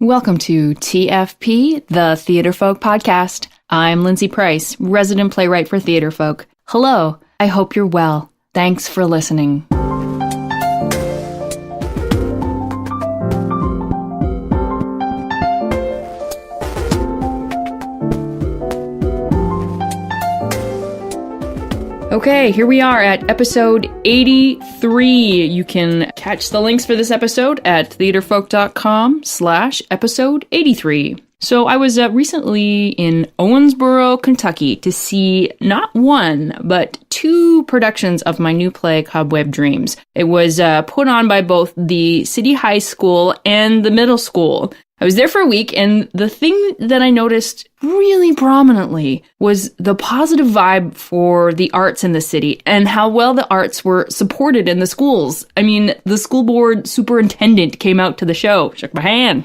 Welcome to TFP, the Theater Folk Podcast. I'm Lindsay Price, resident playwright for Theater Folk. Hello, I hope you're well. Thanks for listening. Okay, here we are at episode 83. You can catch the links for this episode at theaterfolk.com/episode 83. So I was recently in Owensboro, Kentucky to see not one, but two productions of my new play, Cobweb Dreams. It was put on by both the City High School and the middle school. I was there for a week, and the thing that I noticed really prominently was the positive vibe for the arts in the city and how well the arts were supported in the schools. I mean, the school board superintendent came out to the show, shook my hand.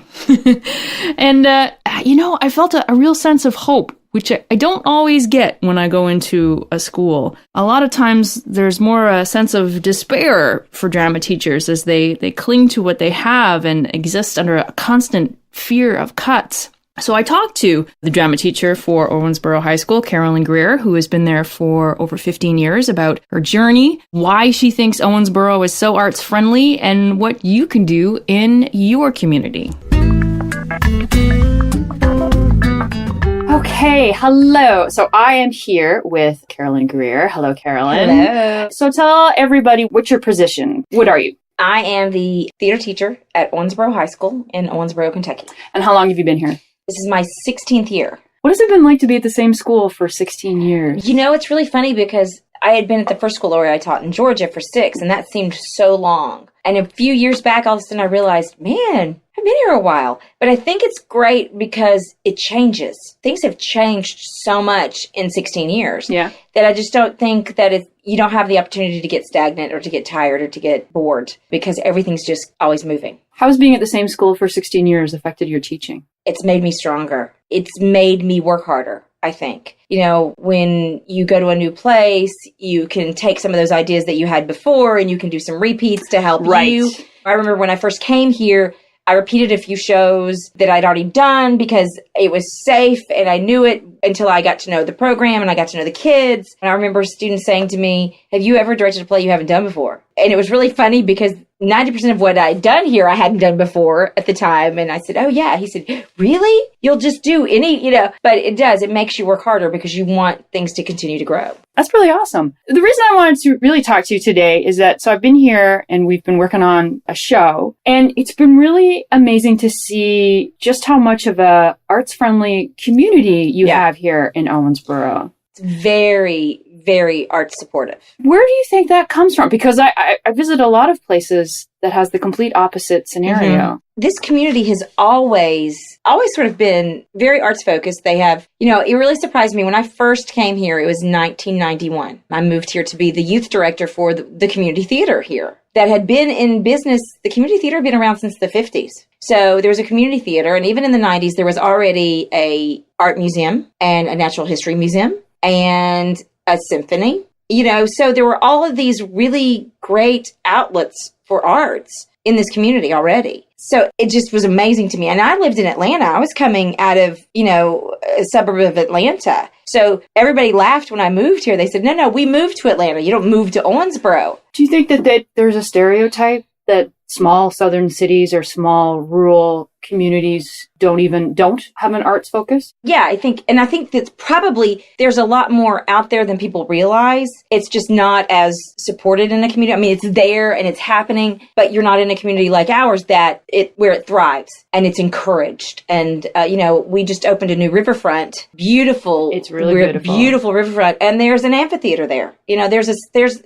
And, I felt a real sense of hope, which I don't always get when I go into a school. A lot of times there's more a sense of despair for drama teachers as they cling to what they have and exist under a constant fear of cuts. So I talked to the drama teacher for Owensboro High School, Carolyn Greer, who has been there for over 15 years, about her journey, why she thinks Owensboro is so arts friendly, and what you can do in your community. Okay, hello. So I am here with Carolyn Greer. Hello, Carolyn. Hello. So tell everybody, what's your position? What are you? I am the theater teacher at Owensboro High School in Owensboro, Kentucky. And how long have you been here? This is my 16th year. What has it been like to be at the same school for 16 years? You know, it's really funny because I had been at the first school where I taught in Georgia for 6, and that seemed so long. And a few years back, all of a sudden I realized, man, I've been here a while. But I think it's great because it changes. Things have changed so much in 16 years that I just don't think that you don't have the opportunity to get stagnant or to get tired or to get bored because everything's just always moving. How has being at the same school for 16 years affected your teaching? It's made me stronger. It's made me work harder, I think. You know, when you go to a new place, you can take some of those ideas that you had before and you can do some repeats to help you. I remember when I first came here, I repeated a few shows that I'd already done because it was safe and I knew it until I got to know the program and I got to know the kids. And I remember students saying to me, have you ever directed a play you haven't done before? And it was really funny because 90% of what I'd done here, I hadn't done before at the time. And I said, oh yeah. He said, really? You'll just do any, but it does. It makes you work harder because you want things to continue to grow. That's really awesome. The reason I wanted to really talk to you today is that, so I've been here and we've been working on a show, and it's been really amazing to see just how much of a arts-friendly community you have here in Owensboro. It's very, very art supportive. Where do you think that comes from? Because I visit a lot of places that has the complete opposite scenario. Mm-hmm. This community has always sort of been very arts focused. They have, it really surprised me when I first came here. It was 1991. I moved here to be the youth director for the community theater here that had been in business. The community theater had been around since the 50s. So there was a community theater. And even in the 90s, there was already a art museum and a natural history museum and a symphony, so there were all of these really great outlets for arts in this community already. So it just was amazing to me. And I lived in Atlanta. I was coming out of, a suburb of Atlanta. So everybody laughed when I moved here. They said, no, we moved to Atlanta. You don't move to Owensboro. Do you think that there's a stereotype that small southern cities or small rural communities don't have an arts focus? Yeah, I think that probably there's a lot more out there than people realize. It's just not as supported in a community. I mean, it's there and it's happening, but you're not in a community like ours where it thrives and it's encouraged. And, we just opened a new riverfront. Beautiful. It's really beautiful. Beautiful riverfront. And there's an amphitheater there. There's a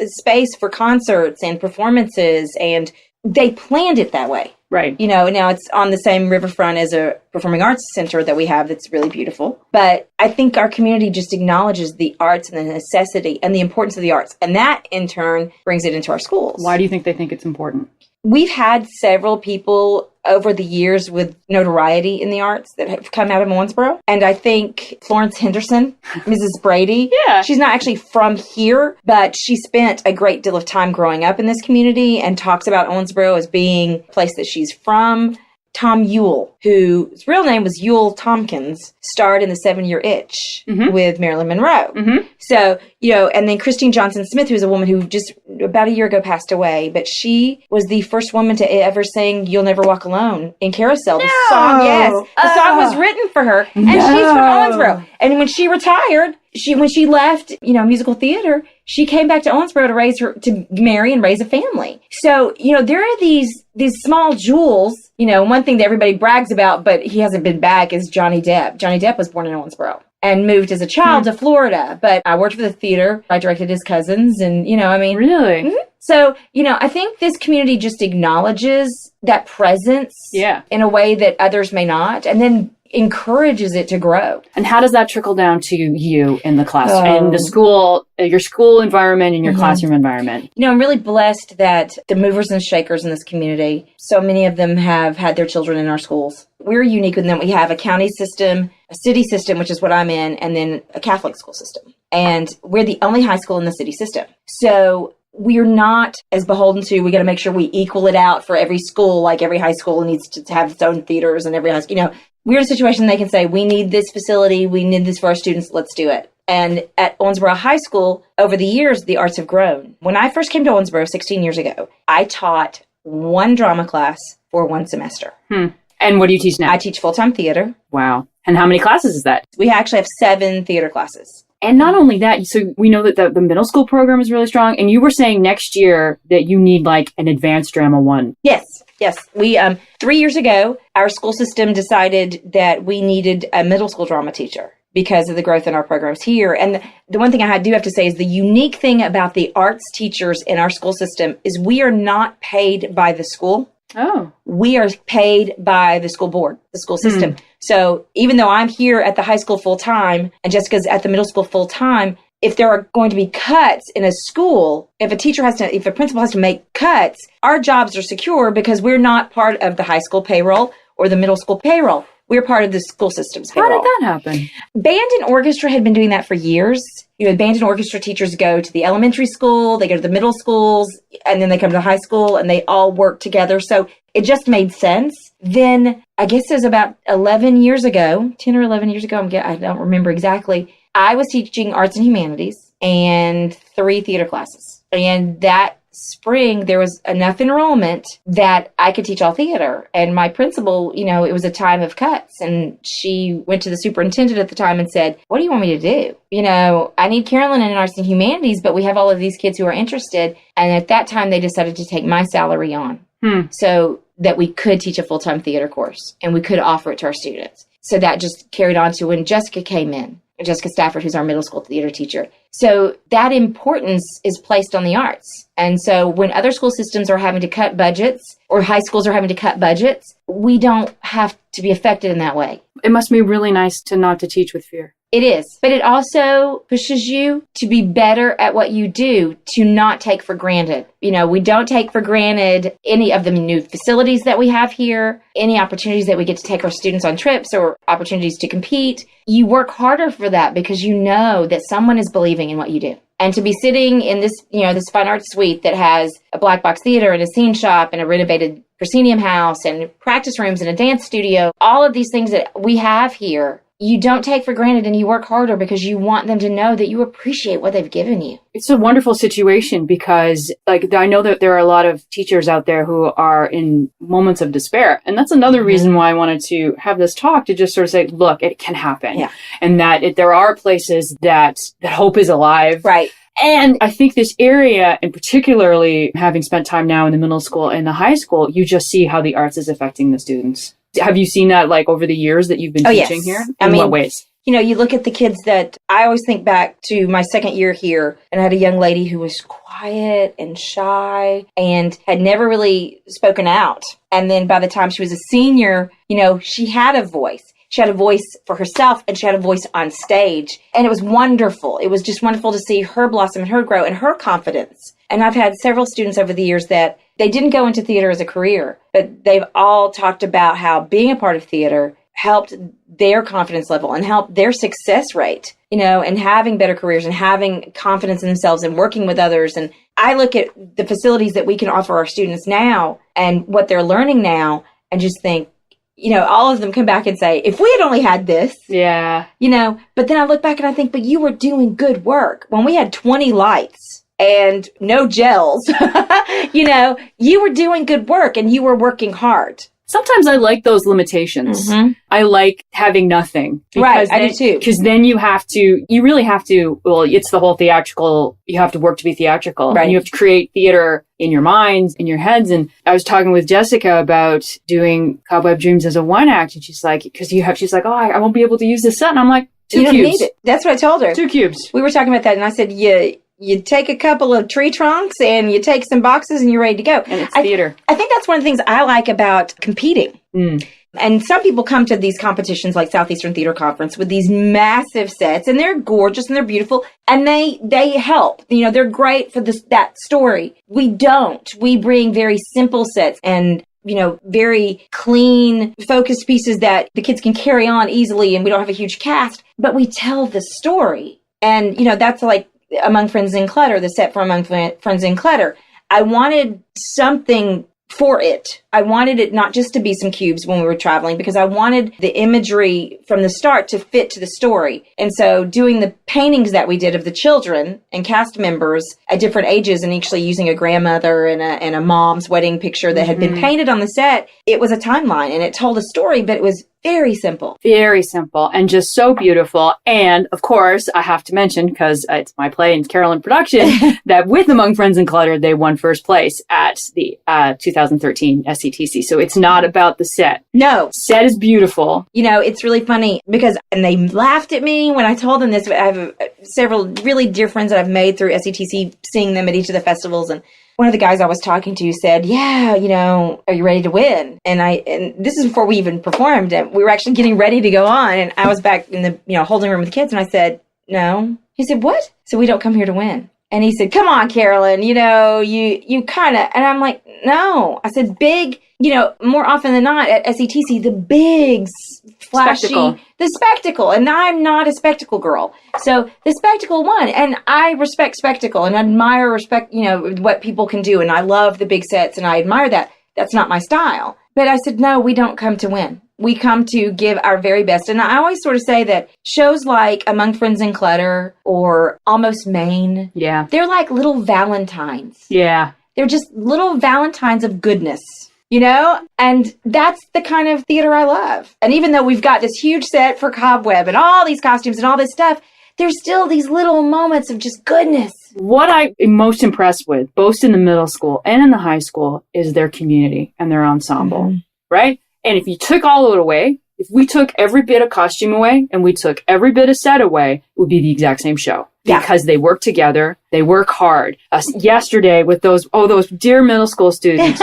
space for concerts and performances, and they planned it that way. Right. Now it's on the same riverfront as a performing arts center that we have that's really beautiful. But I think our community just acknowledges the arts and the necessity and the importance of the arts. And that, in turn, brings it into our schools. Why do you think they think it's important? We've had several people over the years with notoriety in the arts that have come out of Owensboro. And I think Florence Henderson, Mrs. Brady, she's not actually from here, but she spent a great deal of time growing up in this community and talks about Owensboro as being a place that she's from. Tom Yule, whose real name was Yule Tompkins, starred in The 7-Year Itch with Marilyn Monroe. So, and then Christine Johnson Smith, who's a woman who just about a year ago passed away, but she was the first woman to ever sing You'll Never Walk Alone in Carousel. The song, the song was written for her, and she's from Owensboro. And when she retired, when she left, musical theater, she came back to Owensboro to marry and raise a family. So, there are these small jewels. One thing that everybody brags about, but he hasn't been back, is Johnny Depp. Johnny Depp was born in Owensboro and moved as a child to Florida. But I worked for the theater. I directed his cousins, and, Really? So, I think this community just acknowledges that presence in a way that others may not, and then encourages it to grow. And how does that trickle down to you in the class, in the school, your school environment, and your classroom environment? I'm really blessed that the movers and shakers in this community, so many of them have had their children in our schools. We're unique in that we have a county system, a city system, which is what I'm in, and then a Catholic school system. And we're the only high school in the city system. So we're not as beholden to, we got to make sure we equal it out for every school, like every high school needs to have its own theaters, and every high school, we're in a situation they can say, we need this facility, we need this for our students, let's do it. And at Owensboro High School, over the years, the arts have grown. When I first came to Owensboro 16 years ago, I taught one drama class for one semester. And what do you teach now? I teach full-time theater. Wow. And how many classes is that? We actually have 7 theater classes. And not only that, so we know that the middle school program is really strong. And you were saying next year that you need like an advanced drama 1. Yes. We, 3 years ago, our school system decided that we needed a middle school drama teacher because of the growth in our programs here. And the one thing I do have to say is the unique thing about the arts teachers in our school system is we are not paid by the school. Oh. We are paid by the school board, the school system. So even though I'm here at the high school full time and Jessica's at the middle school full time, if there are going to be cuts in a school, if a principal has to make cuts, our jobs are secure because we're not part of the high school payroll or the middle school payroll. We're part of the school system's payroll. How did that happen? Band and orchestra had been doing that for years. Band and orchestra teachers go to the elementary school, they go to the middle schools, and then they come to the high school, and they all work together. So it just made sense. Then I guess it was about 11 years ago, 10 or 11 years ago, I don't remember exactly, I was teaching arts and humanities and 3 theater classes. And that spring, there was enough enrollment that I could teach all theater. And my principal, it was a time of cuts. And she went to the superintendent at the time and said, what do you want me to do? I need Carolyn in arts and humanities, but we have all of these kids who are interested. And at that time, they decided to take my salary on so that we could teach a full-time theater course and we could offer it to our students. So that just carried on to when Jessica came in. Jessica Stafford, who's our middle school theater teacher. So that importance is placed on the arts. And so when other school systems are having to cut budgets or high schools are having to cut budgets, we don't have to be affected in that way. It must be really nice not to teach with fear. It is. But it also pushes you to be better at what you do, to not take for granted. We don't take for granted any of the new facilities that we have here, any opportunities that we get to take our students on trips or opportunities to compete. You work harder for that because you know that someone is believing in what you do. And to be sitting in this, this fine arts suite that has a black box theater and a scene shop and a renovated proscenium house and practice rooms and a dance studio, all of these things that we have here, you don't take for granted and you work harder because you want them to know that you appreciate what they've given you. It's a wonderful situation because I know that there are a lot of teachers out there who are in moments of despair. And that's another reason why I wanted to have this talk, to just sort of say, look, it can happen. Yeah. And that there are places that hope is alive. Right. And I think this area, and particularly having spent time now in the middle school and the high school, you just see how the arts is affecting the students. Have you seen that over the years that you've been teaching here? In what ways? You look at the kids that I always think back to my second year here, and I had a young lady who was quiet and shy and had never really spoken out. And then by the time she was a senior, she had a voice. She had a voice for herself and she had a voice on stage. And it was wonderful. It was just wonderful to see her blossom and her grow and her confidence. And I've had several students over the years that they didn't go into theater as a career, but they've all talked about how being a part of theater helped their confidence level and helped their success rate, and having better careers and having confidence in themselves and working with others. And I look at the facilities that we can offer our students now and what they're learning now and just think, all of them come back and say, if we had only had this, Yeah. But then I look back and I think, but you were doing good work. When we had 20 lights and no gels, you were doing good work and you were working hard. Sometimes I like those limitations. Mm-hmm. I like having nothing. Right, I do too. Because then you really have to, well, it's the whole theatrical, you have to work to be theatrical. Right. And you have to create theater in your minds, in your heads. And I was talking with Jessica about doing Cobweb Dreams as a one act. And she's like, I won't be able to use this set. And I'm like, two You don't cubes. need it. That's what I told her. 2 cubes. We were talking about that and I said, you take a couple of tree trunks and you take some boxes and you're ready to go. And it's theater. I think that's one of the things I like about competing. Mm. And some people come to these competitions like Southeastern Theater Conference with these massive sets and they're gorgeous and they're beautiful and they help. They're great for that story. We don't. We bring very simple sets and very clean, focused pieces that the kids can carry on easily and we don't have a huge cast, but we tell the story. And, that's like Among Friends in Clutter, the set for Among Friends in Clutter. I wanted something for it. I wanted it not just to be some cubes when we were traveling because I wanted the imagery from the start to fit to the story. And so doing the paintings that we did of the children and cast members at different ages and actually using a grandmother and a mom's wedding picture that had been painted on the set, it was a timeline and it told a story, but it was very simple. Very simple and just so beautiful. And of course, I have to mention, because it's my play and Carolyn production, that with Among Friends in Clutter, they won first place at the 2013 SCTC. So it's not about the set. No. Set is beautiful. It's really funny because, and they laughed at me when I told them this. I have several really dear friends that I've made through SCTC, seeing them at each of the festivals. And one of the guys I was talking to said, yeah, are you ready to win? And this is before we even performed. And we were actually getting ready to go on. And I was back in the, holding room with the kids. And I said, no. He said, what? So we don't come here to win. And he said, come on, Carolyn, you kind of, and I'm like, no. I said, big, more often than not at SETC, the big, flashy, the spectacle. And I'm not a spectacle girl. So the spectacle won. And I respect spectacle and admire what people can do. And I love the big sets and I admire that. That's not my style. But I said, no, we don't come to win. We come to give our very best. And I always sort of say that shows like Among Friends in Clutter or Almost Maine, they're like little Valentines. Yeah. They're just little Valentines of goodness, and that's the kind of theater I love. And even though we've got this huge set for Cobweb and all these costumes and all this stuff, there's still these little moments of just goodness. What I'm most impressed with, both in the middle school and in the high school, is their community and their ensemble, right? And if you took all of it away, if we took every bit of costume away and we took every bit of set away, it would be the exact same show. Yeah. Because they work together, they work hard. Yesterday with those dear middle school students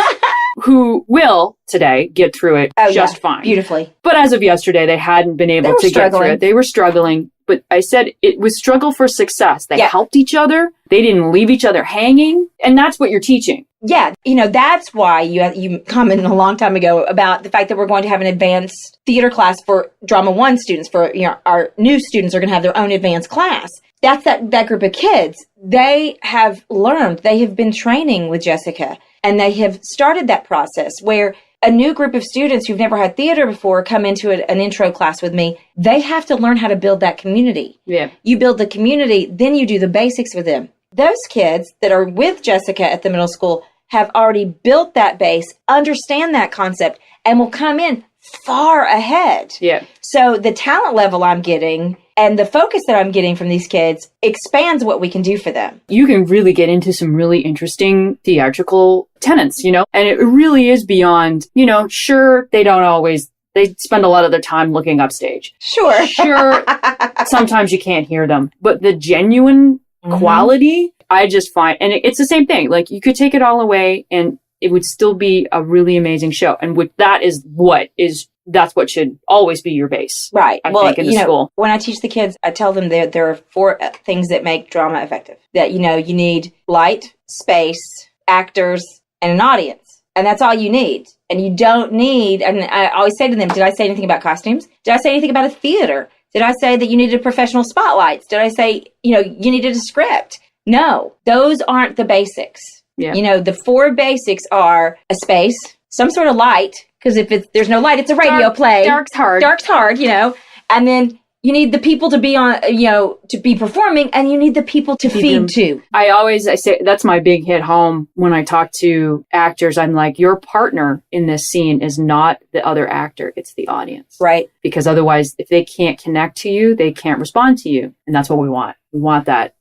who will today get through it just fine. Beautifully. But as of yesterday, they hadn't been able to get through it. They were struggling. But I said it was struggle for success. They helped each other. They didn't leave each other hanging. And that's what you're teaching. Yeah. That's why you commented a long time ago about the fact that we're going to have an advanced theater class for Drama 1 students. For, our new students are going to have their own advanced class. That's that group of kids. They have learned. They have been training with Jessica. And they have started that process where a new group of students who've never had theater before come into an intro class with me. They have to learn how to build that community. Yeah. You build the community, then you do the basics with them. Those kids that are with Jessica at the middle school have already built that base, understand that concept, and will come in far ahead. Yeah. So the talent level I'm getting and the focus that I'm getting from these kids expands what we can do for them. You can really get into some really interesting theatrical tenets, and it really is beyond, sure, they spend a lot of their time looking upstage. Sure. Sometimes you can't hear them, but the genuine quality, I just find, and it's the same thing. Like you could take it all away and it would still be a really amazing show. And that's what should always be your base. Right. I think in the school. When I teach the kids, I tell them there are 4 things that make drama effective. That, you need light, space, actors, and an audience. And that's all you need. And you don't need, and I always say to them, did I say anything about costumes? Did I say anything about a theater? Did I say that you needed professional spotlights? Did I say, you needed a script? No, those aren't the basics. Yeah. The 4 basics are a space, some sort of light, because there's no light, it's a radio play. Dark's hard. Dark's hard, and then you need the people to be on, to be performing, and you need the people to feed too. I say that's my big hit home when I talk to actors. I'm like, your partner in this scene is not the other actor, it's the audience. Right. Because otherwise, if they can't connect to you, they can't respond to you. And that's what we want. We want that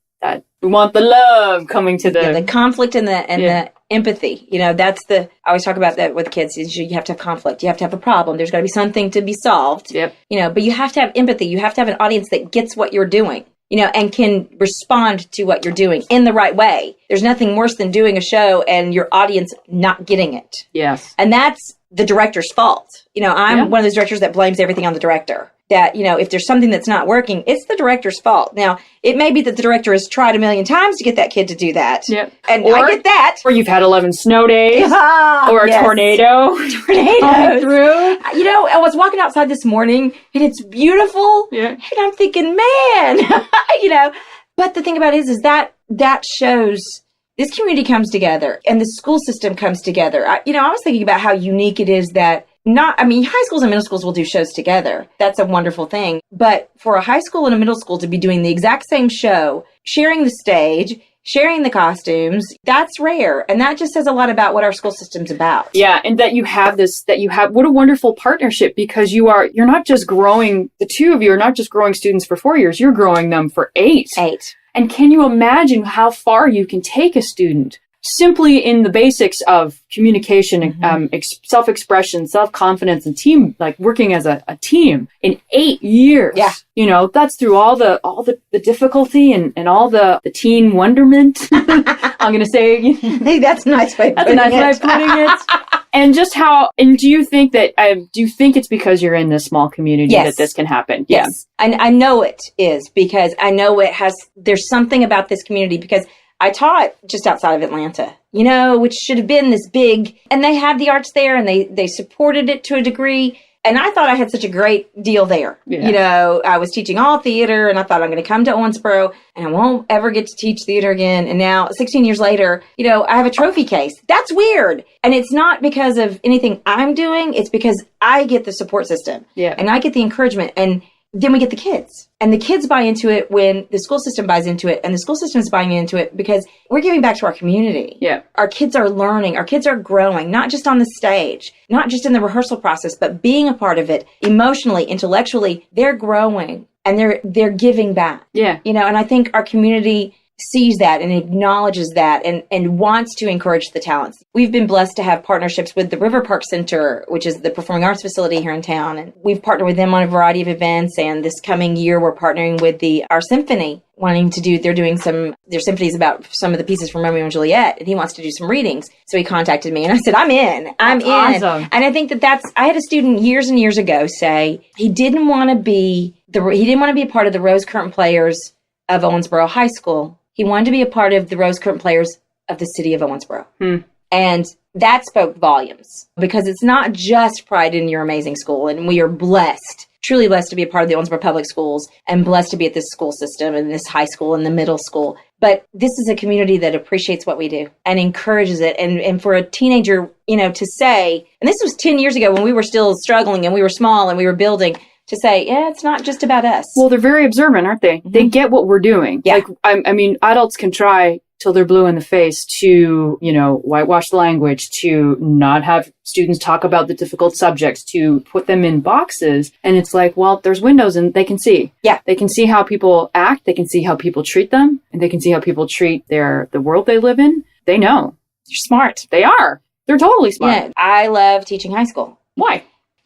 we want the love coming to the conflict and the empathy. I always talk about that with kids. Is you have to have conflict. You have to have a problem. There's got to be something to be solved. Yep. But you have to have empathy. You have to have an audience that gets what you're doing, and can respond to what you're doing in the right way. There's nothing worse than doing a show and your audience not getting it. Yes. And that's the director's fault. I'm one of those directors that blames everything on the director. That, if there's something that's not working, it's the director's fault. Now, it may be that the director has tried a million times to get that kid to do that. Yep. And I get that. Or you've had 11 snow days. Or a tornado. Tornadoes. Through. I was walking outside this morning, and it's beautiful. Yeah. And I'm thinking, man, But the thing about it is that shows this community comes together, and the school system comes together. I was thinking about how unique it is that high schools and middle schools will do shows together. That's a wonderful thing. But for a high school and a middle school to be doing the exact same show, sharing the stage, sharing the costumes, that's rare. And that just says a lot about what our school system's about. Yeah. And that you have what a wonderful partnership, because you're not just growing, the two of you are not just growing students for 4 years, you're growing them for 8. 8. And can you imagine how far you can take a student? Simply in the basics of communication, self-expression, self-confidence, and team, like working as a team in 8 years. Yeah. That's through all the difficulty and all the teen wonderment. I'm going to say, hey, that's a nice way of putting it. And just do you think it's because you're in this small community that this can happen? Yes. And I know it is, because I know there's something about this community, because I taught just outside of Atlanta, which should have been this big, and they had the arts there, and they supported it to a degree. And I thought I had such a great deal there. Yeah. I was teaching all theater, and I thought I'm going to come to Owensboro and I won't ever get to teach theater again. And now 16 years later, I have a trophy case. That's weird. And it's not because of anything I'm doing. It's because I get the support system. Yeah. And I get the encouragement. And then we get the kids, and the kids buy into it when the school system buys into it, and the school system is buying into it because we're giving back to our community. Yeah. Our kids are learning. Our kids are growing, not just on the stage, not just in the rehearsal process, but being a part of it emotionally, intellectually. They're growing, and they're giving back. Yeah. And I think our community sees that and acknowledges that and wants to encourage the talents. We've been blessed to have partnerships with the River Park Center, which is the performing arts facility here in town. And we've partnered with them on a variety of events. And this coming year, we're partnering with our symphony, they're doing their symphonies about some of the pieces from Romeo and Juliet. And he wants to do some readings. So he contacted me and I said, I'm in. That's awesome. And I think I had a student years and years ago say he didn't want to be a part of the Rose Curtain Players of Owensboro High School. He wanted to be a part of the Rose Curtain Players of the city of Owensboro. And that spoke volumes, because it's not just pride in your amazing school. And we are blessed, truly blessed, to be a part of the Owensboro Public Schools and blessed to be at this school system and this high school and the middle school. But this is a community that appreciates what we do and encourages it. And for a teenager, to say, and this was 10 years ago when we were still struggling and we were small and we were building, to say, it's not just about us. Well, they're very observant, aren't they? Mm-hmm. They get what we're doing. Yeah. Adults can try till they're blue in the face to, whitewash the language, to not have students talk about the difficult subjects, to put them in boxes. And it's like, well, there's windows and they can see. Yeah. They can see how people act. They can see how people treat them. And they can see how people treat the world they live in. They know. They're smart. They are. They're totally smart. Yeah. I love teaching high school. Why?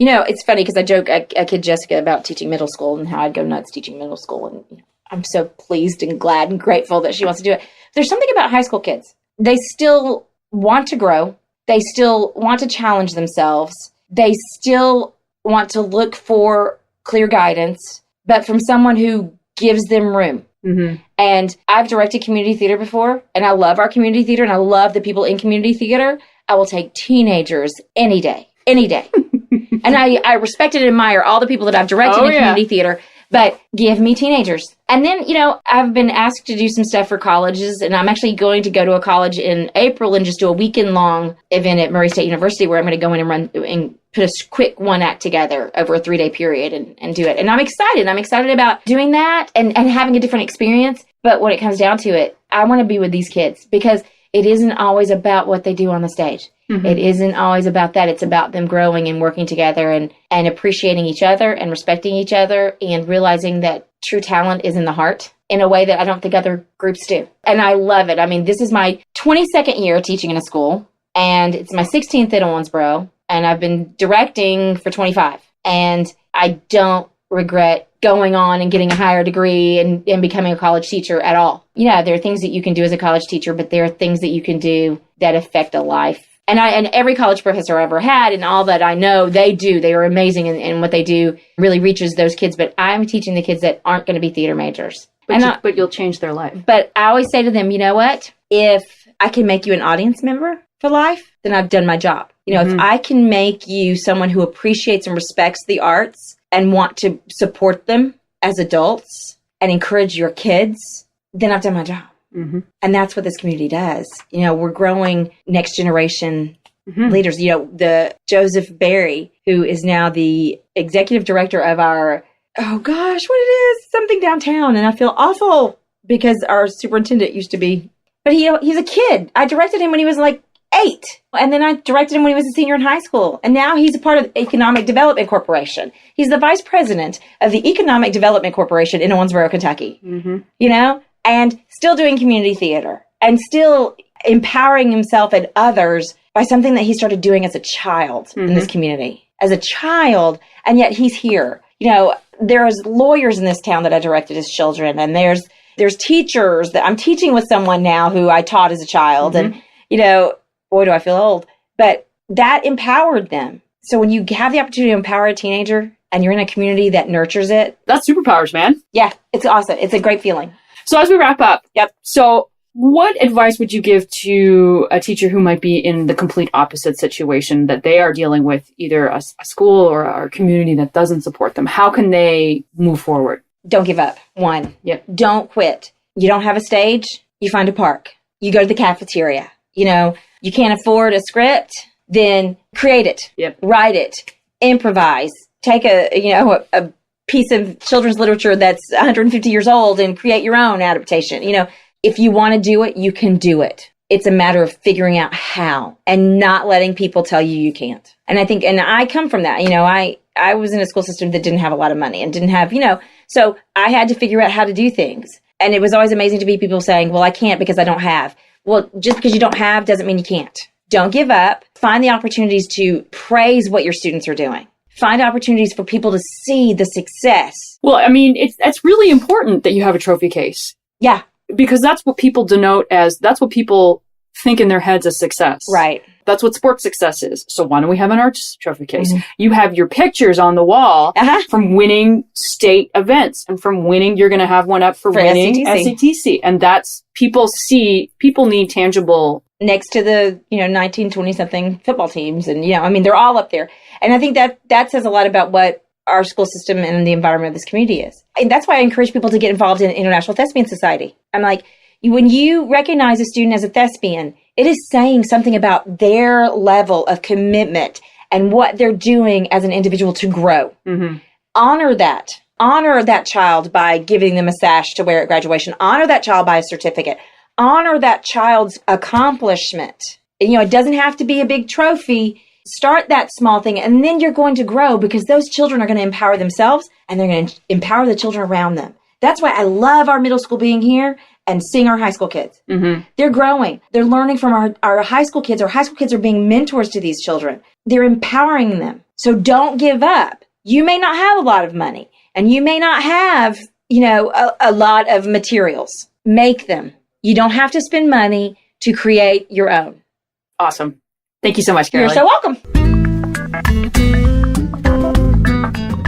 It's funny because I joke, I kid Jessica about teaching middle school and how I'd go nuts teaching middle school. And I'm so pleased and glad and grateful that she wants to do it. There's something about high school kids. They still want to grow. They still want to challenge themselves. They still want to look for clear guidance, but from someone who gives them room. Mm-hmm. And I've directed community theater before, and I love our community theater, and I love the people in community theater. I will take teenagers any day. And I respect and admire all the people that I've directed in community theater, But give me teenagers. And then, I've been asked to do some stuff for colleges, and I'm actually going to go to a college in April and just do a weekend-long event at Murray State University where I'm going to go in and run and put a quick one act together over a 3-day period and do it. And I'm excited. I'm excited about doing that and having a different experience. But when it comes down to it, I want to be with these kids because it isn't always about what they do on the stage. Mm-hmm. It isn't always about that. It's about them growing and working together and appreciating each other and respecting each other and realizing that true talent is in the heart in a way that I don't think other groups do. And I love it. I mean, this is my 22nd year teaching in a school, and it's my 16th at Owensboro, and I've been directing for 25. And I don't regret going on and getting a higher degree and becoming a college teacher at all. Yeah, there are things that you can do as a college teacher, but there are things that you can do that affect a life. And every college professor I ever had and all that I know, they are amazing, and what they do really reaches those kids. But I'm teaching the kids that aren't going to be theater majors. But you'll change their life. But I always say to them, you know what? If I can make you an audience member for life, then I've done my job. If I can make you someone who appreciates and respects the arts and want to support them as adults and encourage your kids, then I've done my job. Mm-hmm. And that's what this community does. We're growing next generation leaders. The Joseph Berry, who is now the executive director of our, something downtown. And I feel awful because our superintendent used to be, but he's a kid. I directed him when he was like 8. And then I directed him when he was a senior in high school. And now he's a part of the Economic Development Corporation. He's the vice president of the Economic Development Corporation in Owensboro, Kentucky. Mm-hmm. And still doing community theater and still empowering himself and others by something that he started doing as a child in this community, as a child. And yet he's here. There's lawyers in this town that I directed as children. And there's teachers that I'm teaching with someone now who I taught as a child. Mm-hmm. And, boy, do I feel old. But that empowered them. So when you have the opportunity to empower a teenager and you're in a community that nurtures it. That's superpowers, man. Yeah, it's awesome. It's a great feeling. So as we wrap up, so what advice would you give to a teacher who might be in the complete opposite situation, that they are dealing with either a school or a community that doesn't support them? How can they move forward? Don't give up. 1. Don't quit. You don't have a stage, you find a park. You go to the cafeteria. You can't afford a script, then create it. Write it. Improvise. Take a piece of children's literature that's 150 years old and create your own adaptation. If you want to do it, you can do it. It's a matter of figuring out how and not letting people tell you can't. And I think, and I come from that, I was in a school system that didn't have a lot of money and didn't have, so I had to figure out how to do things. And it was always amazing to be people saying, well, I can't because I don't have. Well, just because you don't have doesn't mean you can't. Don't give up. Find the opportunities to praise what your students are doing. Find opportunities for people to see the success. Well, I mean, it's really important that you have a trophy case. Yeah. Because that's what people denote as, that's what people think in their heads as success. Right. That's what sports success is. So why don't we have an arts trophy case? Mm-hmm. You have your pictures on the wall from winning state events, and from winning, you're going to have one up for winning SCTC. And that's, people need tangible. Next to the, 19, 20 something football teams. And, they're all up there. And I think that says a lot about what our school system and the environment of this community is. And that's why I encourage people to get involved in International Thespian Society. I'm like, when you recognize a student as a thespian, it is saying something about their level of commitment and what they're doing as an individual to grow. Mm-hmm. Honor that. Honor that child by giving them a sash to wear at graduation. Honor that child by a certificate. Honor that child's accomplishment. It doesn't have to be a big trophy. Start that small thing, and then you're going to grow, because those children are going to empower themselves and they're going to empower the children around them. That's why I love our middle school being here and seeing our high school kids. Mm-hmm. They're growing. They're learning from our high school kids. Our high school kids are being mentors to these children. They're empowering them. So don't give up. You may not have a lot of money, and you may not have, a lot of materials. Make them. You don't have to spend money to create your own. Awesome. Thank you so much, Carolyn. You're so welcome.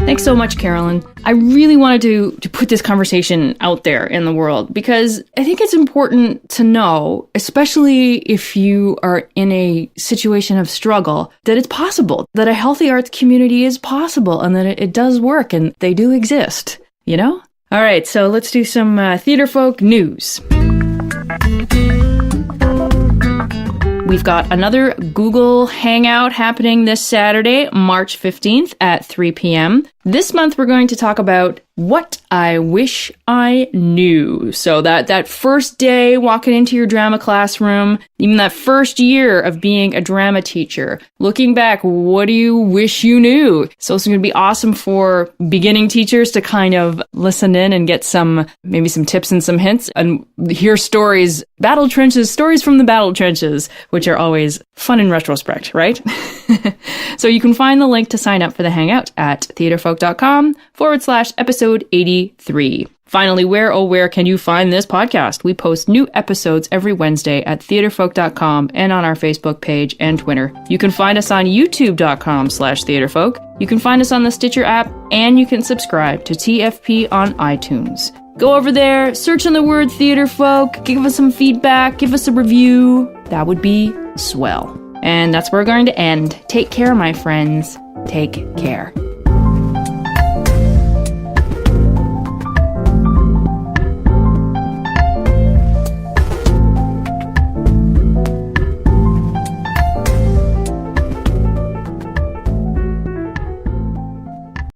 Thanks so much, Carolyn. I really wanted to put this conversation out there in the world, because I think it's important to know, especially if you are in a situation of struggle, that it's possible, that a healthy arts community is possible, and that it does work, and they do exist. you know? All right, so let's do some Theater Folk news. We've got another Google Hangout happening this Saturday, March 15th at 3 p.m. This month, we're going to talk about what I wish I knew. So that first day walking into your drama classroom, even that first year of being a drama teacher, looking back, what do you wish you knew? So it's going to be awesome for beginning teachers to kind of listen in and get maybe some tips and some hints and hear stories, stories from the battle trenches, which are always fun in retrospect, right? So you can find the link to sign up for the Hangout at theaterfolk.com/episode 83. Finally, where can you find this podcast? We post new episodes every Wednesday at theaterfolk.com and on our Facebook page and Twitter. You can find us on youtube.com/theaterfolk. You can find us on the Stitcher app, and you can subscribe to TFP on iTunes. Go over there, search on the word Theater Folk, give us some feedback, give us a review. That would be swell. And that's where we're going to end. Take care, my friends. Take care.